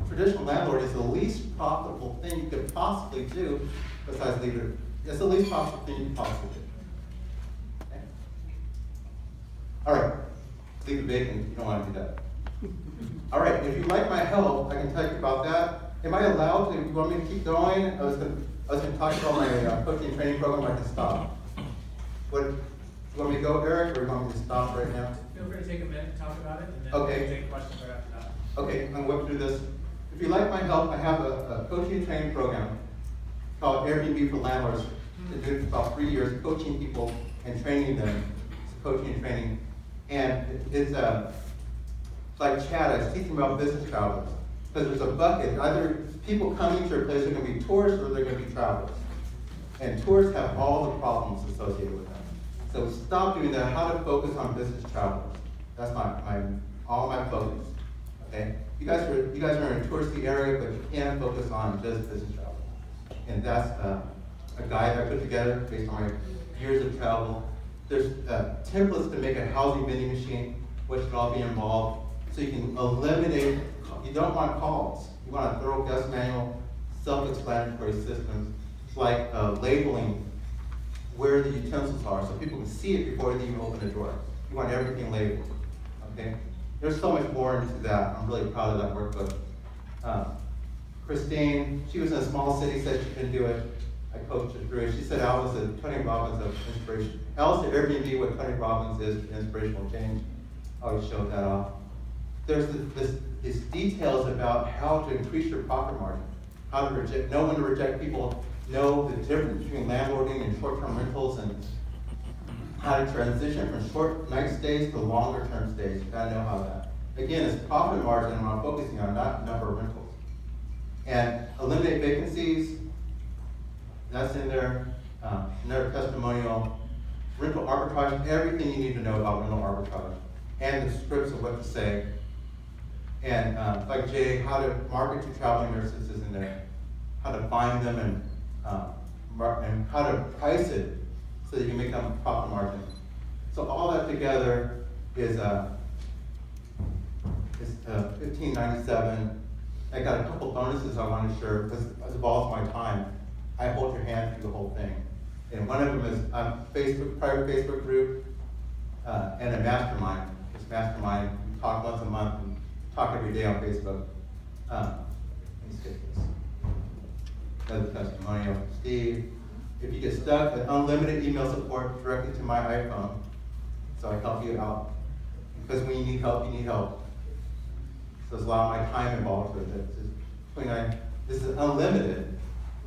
traditional landlord is the least profitable thing you could possibly do besides leave it. It's the least profitable thing you can possibly do. Okay? All right, leave it vacant. You don't want to do that. All right, if you like my help, I can tell you about that. Am I allowed to? You want me to keep going? I was going to talk about my coaching and training program. I can stop. What? You want me to go, Eric, or you want me to stop right now? Feel free to take a minute and talk about it, and then Okay. we'll take questions right after that. Okay, I'm going to through this. If you like my help, I have a coaching and training program called Airbnb for Landlords. It's been about 3 years coaching people and training them. It's coaching and training. And it's like Chad, I was teaching about business travelers. Because there's a bucket, either people coming to your place are going to be tourists or they're going to be travelers. And tourists have all the problems associated with them. So stop doing that. How to focus on business travelers. That's all my focus. Okay? You guys are in a touristy area, but you can't focus on just business travel. And that's a guide I put together based on my years of travel. There's templates to make a housing vending machine, which should all be involved. So you can eliminate, you don't want calls. You want a thorough guest manual, self-explanatory systems, like labeling where the utensils are so people can see it before they even open the door. You want everything labeled, okay? There's so much more into that. I'm really proud of that workbook. Christine, she was in a small city, said she couldn't do it. I coached her through it. She said Al was a Tony Robbins of inspiration. Al's the Airbnb what Tony Robbins is to inspirational change. I always showed that off. There's these details about how to increase your profit margin, how to know when to reject people, know the difference between landlording and short-term rentals, and how to transition from short night stays to longer term stays. You gotta know how that. Again, it's profit margin I'm focusing on, not number of rentals. And eliminate vacancies, that's in there. Another testimonial. Rental arbitrage, everything you need to know about rental arbitrage. And the scripts of what to say. And like Jay, how to market to traveling nurses is in there. How to find them and how to price it so that you can make them a profit margin. So all that together is $15.97. I got a couple bonuses I want to share because as well as my time, I hold your hand through the whole thing. And one of them is private Facebook group and a mastermind. This mastermind, we talk once a month and talk every day on Facebook. Let me skip this. Another testimonial. Steve, if you get stuck, unlimited email support directly to my iPhone. So I help you out. Because when you need help, you need help. So there's a lot of my time involved with it. This is unlimited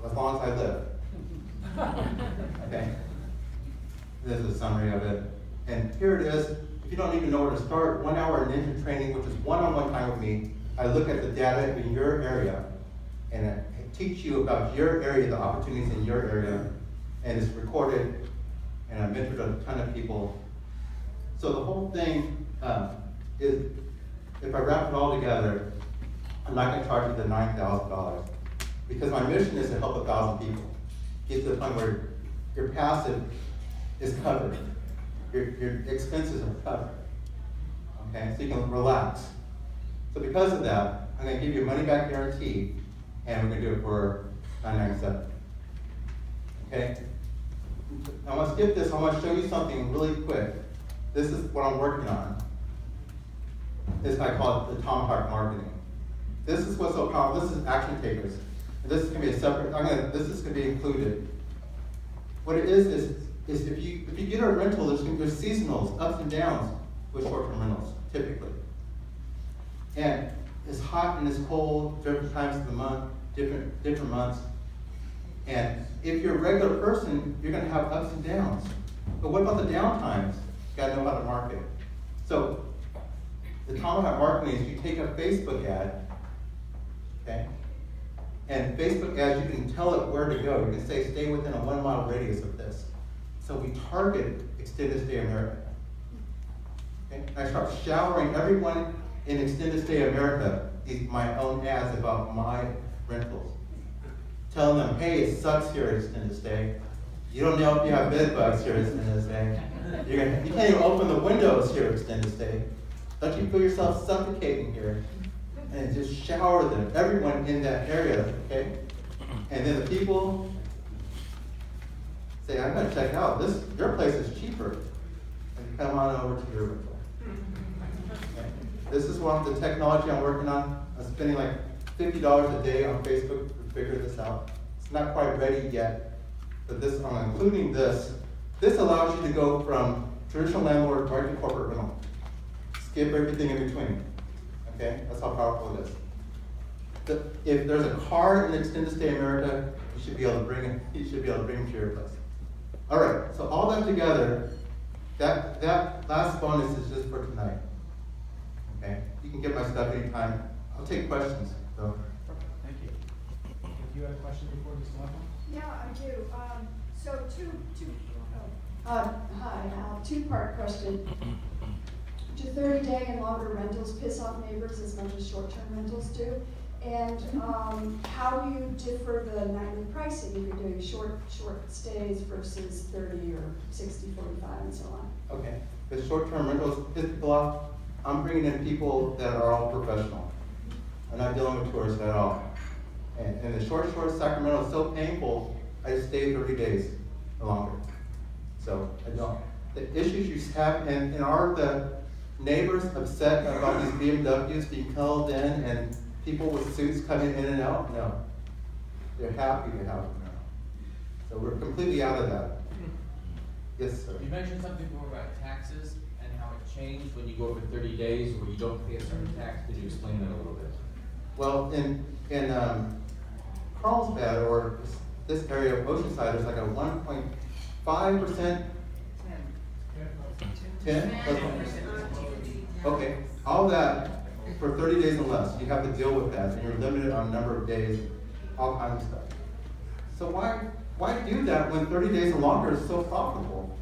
as long as I live. Okay? This is a summary of it. And here it is. If you don't even know where to start, 1 hour ninja training, which is one-on-one time with me. I look at the data in your area and I teach you about your area, the opportunities in your area, and it's recorded, and I mentored a ton of people. So the whole thing is, if I wrap it all together, I'm not going to charge you the $9,000 because my mission is to help 1,000 people. Get to the point where your passive is covered, your expenses are covered. Okay, so you can relax. So because of that, I'm going to give you a money-back guarantee, and we're going to do it for $997. Okay? I want to skip this. I want to show you something really quick. This is what I'm working on. I call it the Tomahawk marketing. This is what's so powerful. This is action takers. And this is going to be a separate. This is going to be included. What it is if you get a rental, there's seasonals, ups and downs with short-term rentals, typically. And it's hot and it's cold, different times of the month, different months. And if you're a regular person, you're going to have ups and downs. But what about the down times? You got to know how to market. So the Tomahawk marketing is you take a Facebook ad, And Facebook ads, you can tell it where to go. You can say, stay within a 1 mile radius of this. So we target extended stay America. Okay? I start showering everyone in extended stay America my own ads about my rentals. Telling them, hey, it sucks here at extended stay. You don't know if you have bed bugs here at extended stay. You can't even open the windows here at extended stay. Don't you feel yourself suffocating here? And just shower them, everyone in that area, okay? And then the people say, I'm gonna check out, your place is cheaper. And you come on over to your rental. Okay? This is one of the technology I'm working on. I'm spending like $50 a day on Facebook to figure this out. It's not quite ready yet, but I'm including this. This allows you to go from traditional landlord right to corporate rental. Skip everything in between. Okay, that's how powerful it is. If there's a car in extended stay America, you should be able to bring it. You should be able to bring it to your place. All right. So all that together, that last bonus is just for tonight. Okay. You can get my stuff anytime. I'll take questions. So. Thank you. If you had a question before this level? Yeah, I do. Hi, Al. Two-part question. Do 30-day and longer rentals piss off neighbors as much as short-term rentals do? And how do you differ the nightly pricing if you're doing short stays versus 30 or 60, 45, and so on? Okay. The short-term rentals piss people off. I'm bringing in people that are all professional. I'm not dealing with tourists at all. And the short Sacramento is so painful, I just stay 30 days or longer. So I don't. The issues you have, and are the neighbors upset about these BMWs being held in and people with suits coming in and out? No. They're happy to have them now. So we're completely out of that. Yes, sir. You mentioned something more about taxes and how it changed when you go over 30 days where you don't pay a certain tax. Could you explain that a little bit? Well, in Carlsbad or this area of Oceanside, there's like a 1.5%. 10? Okay, all that for 30 days and less, you have to deal with that, and you're limited on number of days, all kinds of stuff. So why do that when 30 days and longer is so profitable?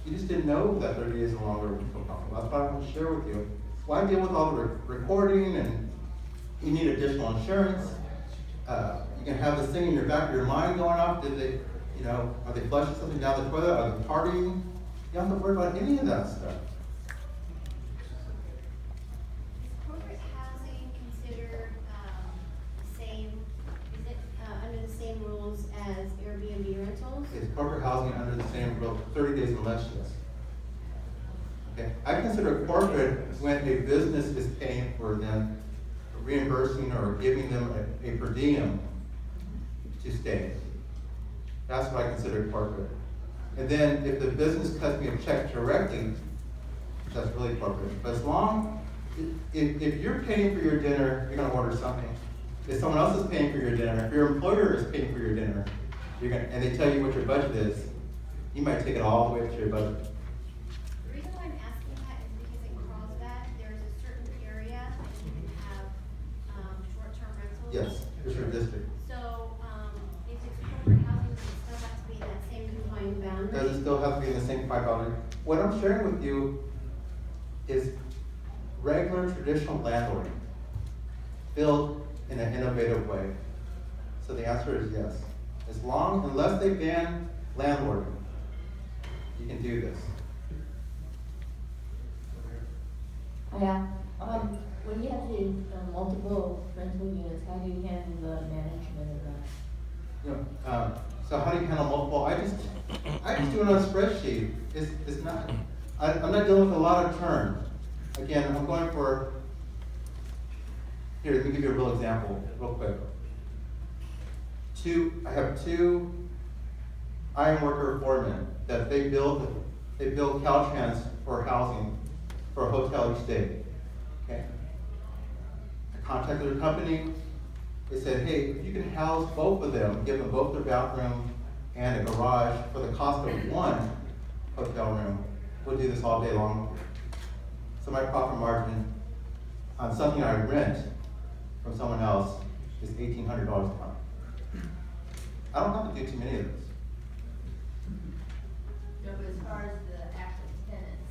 You just didn't know that 30 days and longer was so profitable. That's what I want to share with you. Why deal with all the recording, and you need additional insurance? You can have this thing in your back of your mind going off. Did they, are they flushing something down the toilet? Are they partying? You don't have to worry about any of that stuff. Corporate housing considered under the same rules as Airbnb rentals? Is corporate housing under the same rule, 30 days and less, yes. Okay, I consider corporate when a business is paying for them, reimbursing or giving them a per diem to stay. That's what I consider corporate. And then if the business cuts me a check directly, that's really corporate. But if you're paying for your dinner, you're gonna order something. If someone else is paying for your dinner, if your employer is paying for your dinner, and they tell you what your budget is, you might take it all the way up to your budget. The reason why I'm asking that is because in Carlsbad, there's a certain area that you can have short-term rentals. Yes, it's your district. So, if it's corporate housing, does it still have to be in that same confined boundary? Does it still have to be in the same 5 boundary? What I'm sharing with you is regular traditional landlording, built in an innovative way. So the answer is yes. Unless they ban landlording, you can do this. Yeah. When you have the multiple rental units, how do you handle the management of that? So how do you handle multiple? I just do it on a spreadsheet. It's not. I'm not dealing with a lot of terms. Again, I'm going for. Here, let me give you a real example, real quick. I have 2 ironworker foremen that they build Caltrans for housing for a hotel each day. Okay. I contacted their company. They said, hey, if you can house both of them, give them both their bathroom and a garage for the cost of 1 hotel room, we'll do this all day long. So my profit margin on something I rent from someone else is $1,800 a month. I don't have to do too many of those. No, but as far as the actual tenants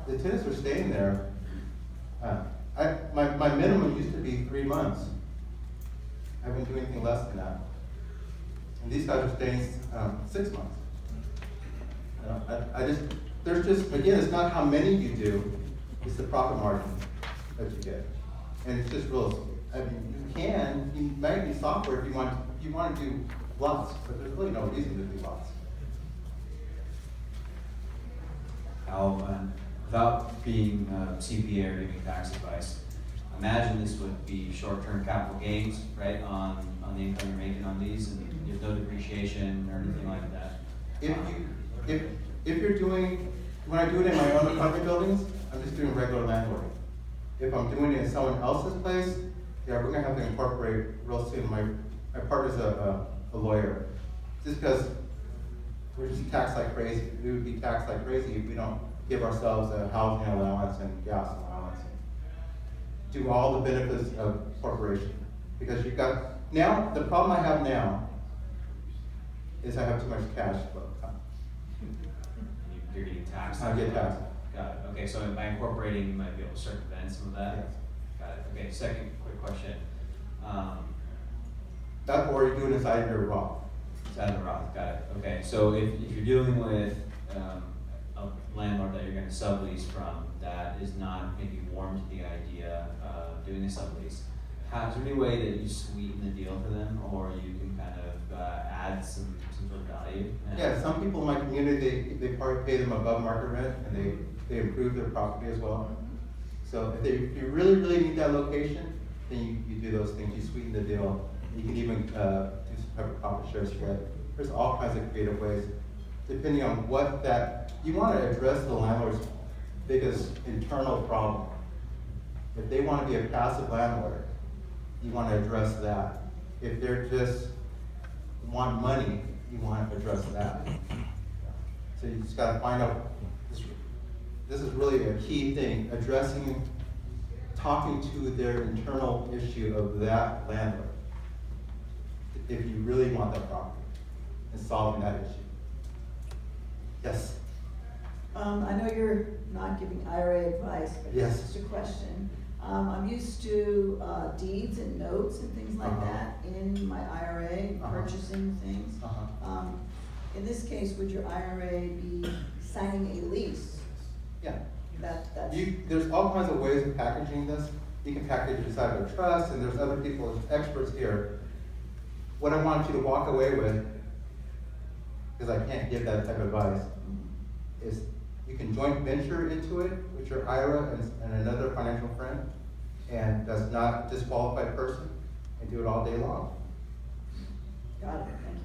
The themselves. tenants are staying there. My minimum used to be 3 months. I haven't doing anything less than that. And these guys are staying 6 months. There's just, again, it's not how many you do, it's the profit margin that you get. And it's just real, I mean, you might be software if you want to do lots, but there's really no reason to do lots. Al, without being CPA or giving tax advice, imagine this would be short-term capital gains, right, on the income you're making on these, and there's no depreciation or anything like that. If you're doing, when I do it in my own apartment buildings, I'm just doing regular landlording. If I'm doing it in someone else's place, yeah, we're gonna have to incorporate real soon. My partner's a lawyer. Just because we're just taxed like crazy. We would be taxed like crazy if we don't give ourselves a housing allowance and gas allowance. Do all the benefits of corporation. Because you've got, now, the problem I have now is I have too much cash flow. You're getting taxed. I get taxed. Got it. Okay, so by incorporating, you might be able to circumvent some of that. Yes. Got it. Okay, second quick question. That or you do it inside your Roth. Inside the Roth, got it. Okay, so if you're dealing with a landlord that you're gonna sublease from that is not maybe warm to the idea of doing a sublease, is there any way that you sweeten the deal for them, or you can kind of add some sort of value? Yeah, some people in my community, they probably pay them above market rent and they improve their property as well. So if you really, really need that location, then you do those things, you sweeten the deal. You can even do some type of profit share spread. There's all kinds of creative ways, depending on what you want to address the landlord's biggest internal problem. If they want to be a passive landlord, you want to address that. If they're just want money, you want to address that. So you just got to find out, this is really a key thing, talking to their internal issue of that landlord. If you really want that property and solving that issue. Yes? I know you're not giving IRA advice, but Yes. it's just a question. I'm used to deeds and notes and things like Uh-huh. that in my IRA, Uh-huh. purchasing things. Uh-huh. In this case, would your IRA be signing a lease? Yeah. That's There's all kinds of ways of packaging this. You can package it inside of a trust, and there's other people, there's experts here. What I want you to walk away with, because I can't give that type of advice, is you can joint venture into it with your IRA and another financial friend, and that's not a disqualified person, and do it all day long. got it, thank you.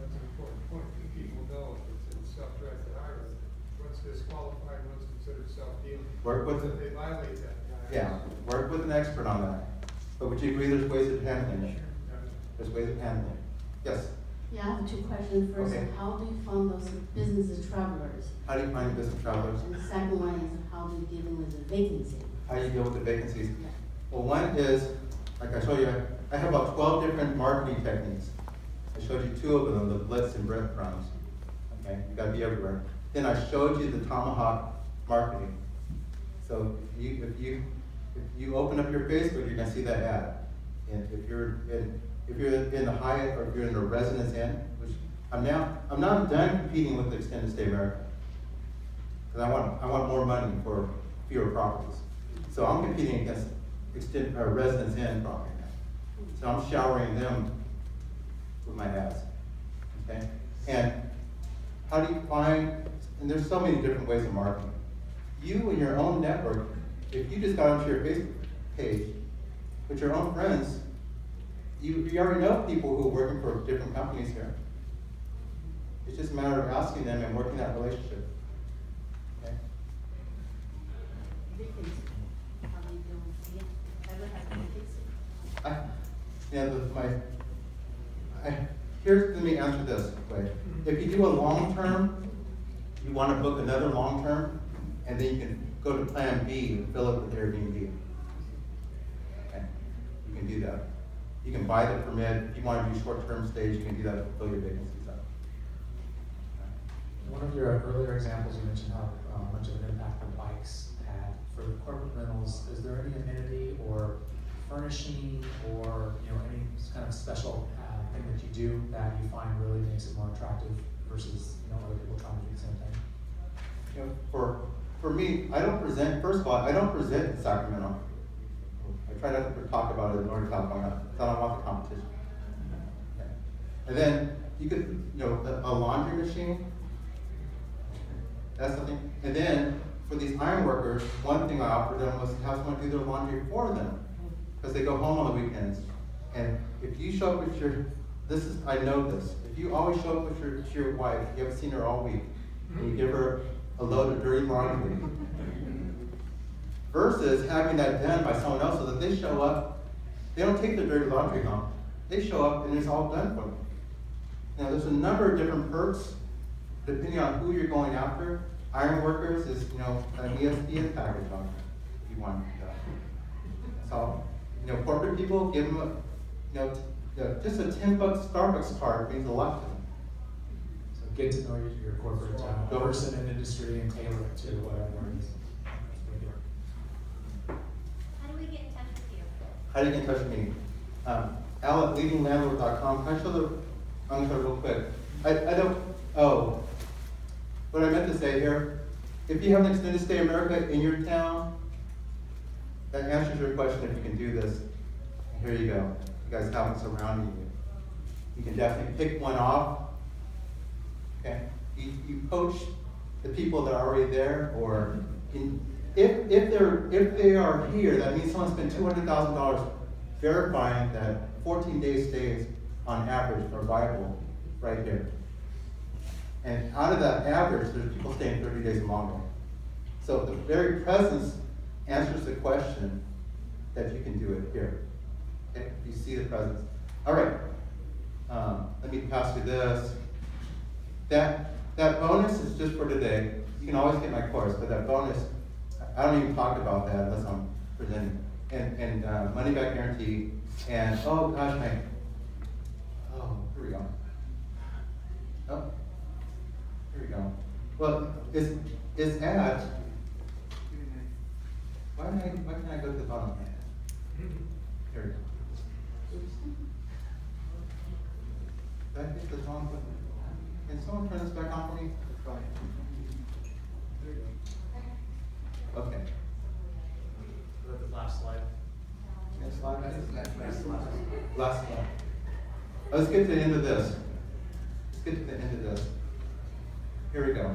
That's an important point, that people know if it's self-directed IRA, what's disqualified, what's considered self-dealing. Work with If it. they violate that. Yeah, work with an expert on that. But would you agree there's ways of handling it? Yeah. There's ways of handling it. Yes? Yeah, I have two questions. First, Okay. how do you fund those business travelers? How do you find business travelers? And the second one is how do you deal with the vacancy? How do you deal with the vacancies? Well, one is, like I showed you, I have about 12 different marketing techniques. I showed you 2 of them, the blitz and breadcrumbs. Okay, you gotta be everywhere. Then I showed you the tomahawk marketing. So if you open up your Facebook, you're gonna see that ad. And if you're in the Hyatt, or if you're in the Residence Inn, which I'm not done competing with the Extended Stay America. Because I want more money for fewer properties. So I'm competing against Residence Inn property now. So I'm showering them with my ads. Okay? And how do you find, and there's so many different ways of marketing. You and your own network, if you just got onto your Facebook page with your own friends, you already know people who are working for different companies here. It's just a matter of asking them and working that relationship. Okay? Vacancy, how do you deal with it? Ever have vacancy? Let me answer this way. If you do a long term, you want to book another long term, and then you can go to Plan B and fill it with Airbnb. Okay, you can do that. You can buy the permit. If you want to do short-term stays, you can do that to fill your vacancies up. One of your earlier examples, you mentioned how much of an impact the bikes had. For the corporate rentals, is there any amenity or furnishing or any kind of special thing that you do that you find really makes it more attractive versus other people trying to do the same thing? For me, I don't present. First of all, I don't present in Sacramento. I try not to talk about it in Northern California because I don't want the competition. Okay. And then you could, a laundry machine. That's something. And then for these iron workers, one thing I offered them was to have someone do their laundry for them because they go home on the weekends. And if you show up with I know this. If you always show up with your wife, you haven't seen her all week, and you give her a load of dirty laundry, versus having that done by someone else so that they show up, they don't take their dirty laundry home. They show up and it's all done for them. Now there's a number of different perks depending on who you're going after. Iron workers is, an ESPN package on it, if you want that. So, corporate people, give them just a $10 Starbucks card means a lot to them. So get to know your corporate person in industry and tailor it to whatever it is. How do we get in touch with you? How do you get in touch with me? Al@leadinglandlord.com. Can I show I'm going to show it real quick. What I meant to say here, if you have an extended stay America in your town, that answers your question if you can do this. And here you go. You guys have it surrounding you. You can definitely pick one off. Okay? You coach the people that are already there, or if they are here, that means someone spent $200,000 verifying that 14-day stays on average are viable right here. And out of that average, there's people staying 30 days and longer. So the very presence answers the question that you can do it here. Okay, you see the presence. All right, let me pass you this. That bonus is just for today. You can always get my course, but that bonus, I don't even talk about that unless I'm presenting. And money back guarantee, and oh gosh, here we go. Oh, here we go. Well, it's at, why can't I go to the bottom? Here we go. Did I hit the wrong button? Can someone turn this back on for me? Okay. Go to the last slide. Next slide. Last slide. Let's get to the end of this. Here we go.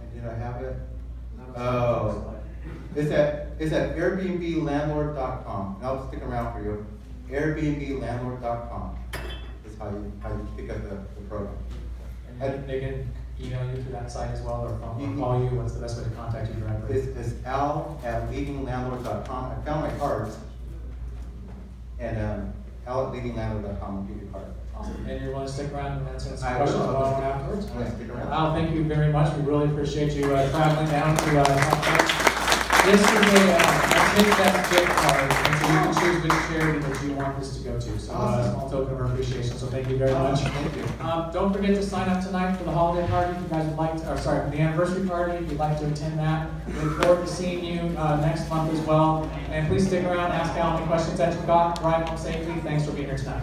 And did I have it? Oh. It's at airbnblandlord.com. And I'll stick around for you. airbnblandlord.com is how you pick up the program. And they can email you through that site as well, or phone, or call you. What's the best way to contact you directly? It's al@leadinglandlord.com. I found my cards. And al@leadinglandlord.com will give you a card. Awesome. And you want to stick around and answer some I questions will. while afterwards? I'm gonna stick around. Al, thank you very much. We really appreciate you traveling down to this is a Take That gift card, and so you can choose which charity that you want this to go to. So Awesome. small token of our appreciation. So thank you very much. Thank you. Don't forget to sign up tonight for the holiday party if you guys would like to, or sorry, for the anniversary party if you'd like to attend that. We look forward to seeing you next month as well. And please stick around, ask Al any questions that you've got. Drive home safely. Thanks for being here tonight.